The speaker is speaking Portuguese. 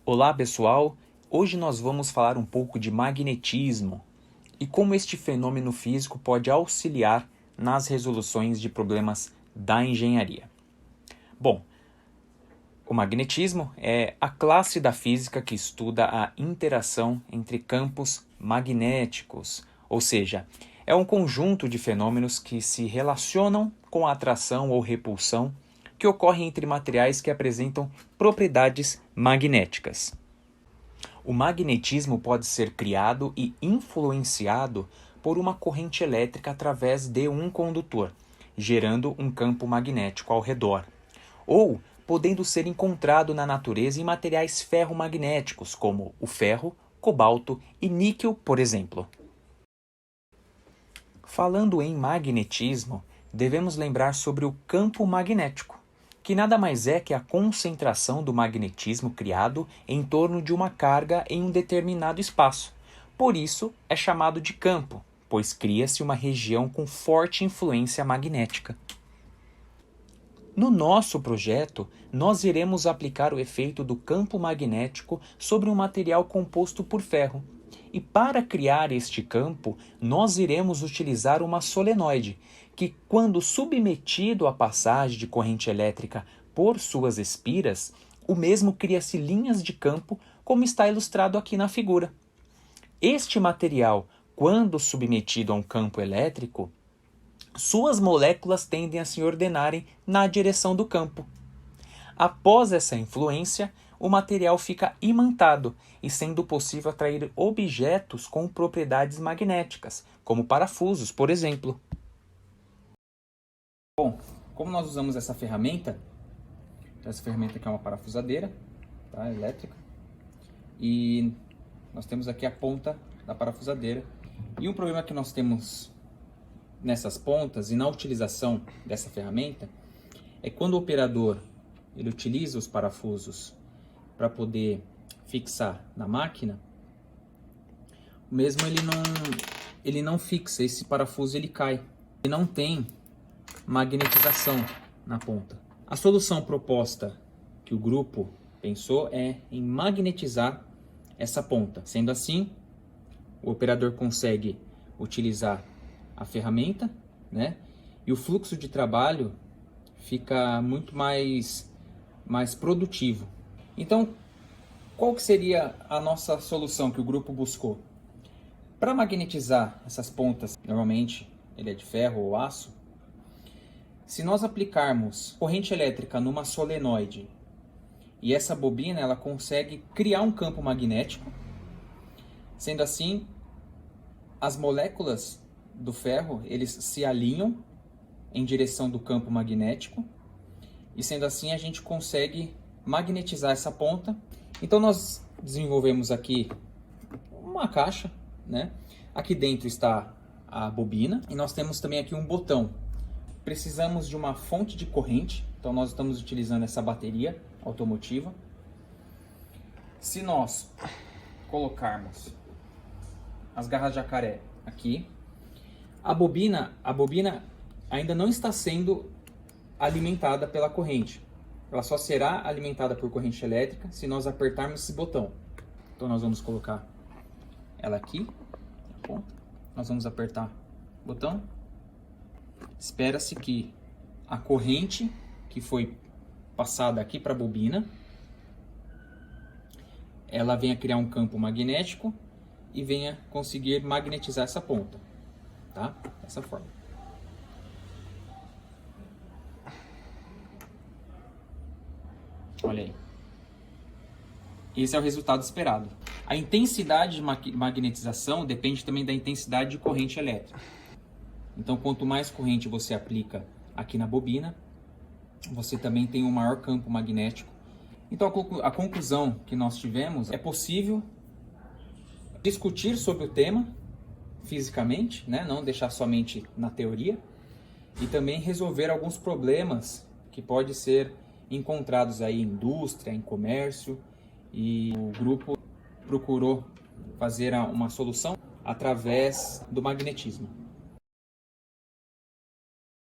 Olá pessoal, hoje nós vamos falar um pouco de magnetismo e como este fenômeno físico pode auxiliar nas resoluções de problemas da engenharia. Bom, o magnetismo é a classe da física que estuda a interação entre campos magnéticos, ou seja, é um conjunto de fenômenos que se relacionam com a atração ou repulsão que ocorre entre materiais que apresentam propriedades magnéticas. O magnetismo pode ser criado e influenciado por uma corrente elétrica através de um condutor, gerando um campo magnético ao redor, ou podendo ser encontrado na natureza em materiais ferromagnéticos, como o ferro, cobalto e níquel, por exemplo. Falando em magnetismo, devemos lembrar sobre o campo magnético, que nada mais é que a concentração do magnetismo criado em torno de uma carga em um determinado espaço. Por isso, é chamado de campo, pois cria-se uma região com forte influência magnética. No nosso projeto, nós iremos aplicar o efeito do campo magnético sobre um material composto por ferro. E para criar este campo, nós iremos utilizar uma solenoide, que, quando submetido à passagem de corrente elétrica por suas espiras, o mesmo cria-se linhas de campo, como está ilustrado aqui na figura. Este material, quando submetido a um campo elétrico, suas moléculas tendem a se ordenarem na direção do campo. Após essa influência, o material fica imantado e sendo possível atrair objetos com propriedades magnéticas, como parafusos, por exemplo. Bom, como nós usamos essa ferramenta aqui é uma parafusadeira, tá, elétrica, e nós temos aqui a ponta da parafusadeira. E um problema que nós temos nessas pontas e na utilização dessa ferramenta é quando o operador ele utiliza os parafusos para poder fixar na máquina, mesmo ele não fixa, esse parafuso ele cai, e não tem magnetização na ponta. A solução proposta que o grupo pensou é em magnetizar essa ponta. Sendo assim, o operador consegue utilizar a ferramenta, né? E o fluxo de trabalho fica muito mais produtivo. Então, qual que seria a nossa solução que o grupo buscou? Para magnetizar essas pontas, normalmente ele é de ferro ou aço, se nós aplicarmos corrente elétrica numa solenoide e essa bobina ela consegue criar um campo magnético, sendo assim, as moléculas do ferro eles se alinham em direção do campo magnético e sendo assim a gente consegue magnetizar essa ponta. Então nós desenvolvemos aqui uma caixa, né? Aqui dentro está a bobina e nós temos também aqui um botão. Precisamos de uma fonte de corrente, então nós estamos utilizando essa bateria automotiva. Se nós colocarmos as garras de jacaré aqui, a bobina ainda não está sendo alimentada pela corrente. Ela só será alimentada por corrente elétrica se nós apertarmos esse botão. Então nós vamos colocar ela aqui, na ponta. Nós vamos apertar o botão. Espera-se que a corrente que foi passada aqui para a bobina, ela venha criar um campo magnético e venha conseguir magnetizar essa ponta, tá? Dessa forma. Olha aí. Esse é o resultado esperado. A intensidade de magnetização depende também da intensidade de corrente elétrica. Então, quanto mais corrente você aplica aqui na bobina, você também tem um maior campo magnético. Então, a conclusão que nós tivemos é possível discutir sobre o tema fisicamente, né? Não deixar somente na teoria, e também resolver alguns problemas que podem ser encontrados aí em indústria, em comércio, e o grupo procurou fazer uma solução através do magnetismo.